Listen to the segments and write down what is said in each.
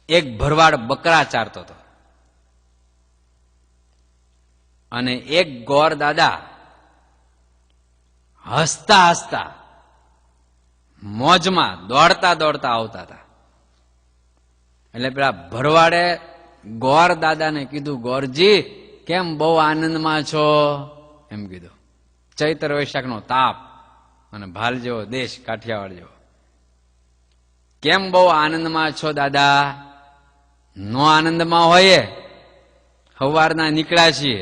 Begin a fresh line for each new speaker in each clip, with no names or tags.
એક ભરવાડ બકરા ચારતો હતો અને એક ગોર દાદા હસતા હસતા મોજમાં દોડતા દોડતા આવતા હતા. એટલે પેલા ભરવાડે ગોર દાદાને કીધું, ગોરજી કેમ બહુ આનંદમાં છો? એમ કીધું. ચૈત્ર વૈશાખનો તાપ અને ભાલ જેવો દેશ, કાઠિયાવાડ જેવો. કેમ બહુ આનંદમાં છો દાદા? નો આનંદમાં હોઈએ? સવારના નીકળ્યા છીએ,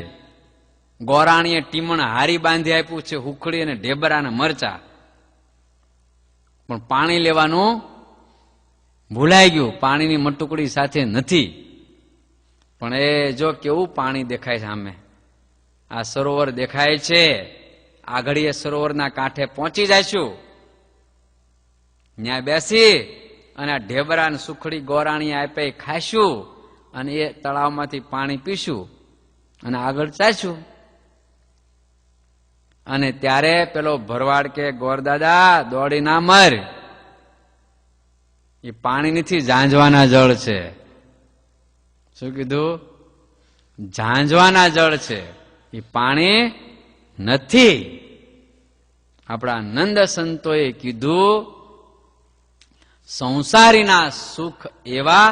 ગોરાણીએ ટીમણ હારી બાંધી આપ્યું છે, હુખડી અને ઢેબરા અને મરચા, પણ પાણી લેવાનું ભૂલાઈ ગયું. પાણીની મટુકડી સાથે નથી. પણ એ જો કેવું પાણી દેખાય છે સામે, આ સરોવર દેખાય છે. આગળ એ સરોવરના કાંઠે પહોંચી જઈશું, ત્યાં બેસી અને આ ઢેબરા અને સુખડી ગોરાણી આપે ખાઈશું અને એ તળાવમાંથી પાણી પીશું અને આગળ ચાલશું. અને ત્યારે પેલો ભરવાડ કે, ગોરદાદા દોડી ના મર, એ પાણી નથી, ઝાંઝવાના જળ છે. શું કીધું? ઝાંઝવાના જળ છે, એ પાણી નથી. આપણા નંદ સંતોએ કીધું, સંસારીના સુખ એવા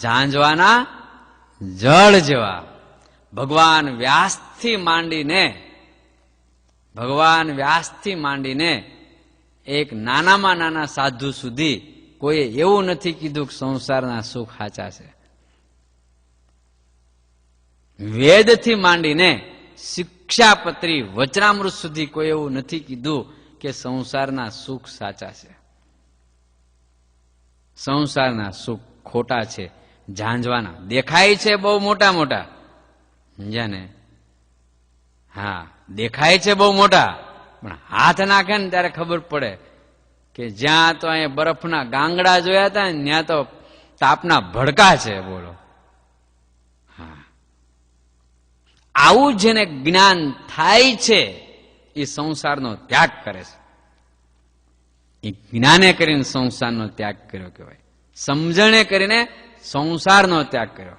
ઝાંઝવાના જળ જેવા. ભગવાન વ્યાસથી માંડીને એક નાનામાં નાના સાધુ સુધી કોઈએ એવું નથી કીધું કે સંસારના સુખ સાચા છે. વેદથી માંડીને શિક્ષાપત્રી વચનામૃત સુધી કોઈ એવું નથી કીધું કે સંસારના સુખ સાચા છે. સંસારના સુખ ખોટા છે, ઝાંઝવાના. દેખાય છે બહુ મોટા મોટા, સમજ્યા ને? હા, દેખાય છે બહુ મોટા, પણ હાથ નાખે ને ત્યારે ખબર પડે કે જ્યાં તો અહીંયા બરફના ગાંગડા જોયા હતા ને ત્યાં તો તાપના ભડકા છે. બોલો. હા, આવું જેને જ્ઞાન થાય છે એ સંસારનો ત્યાગ કરે છે. એ જ્ઞાને કરીને સંસારનો ત્યાગ કર્યો કહેવાય. સમજણે કરીને સંસારનો ત્યાગ કર્યો.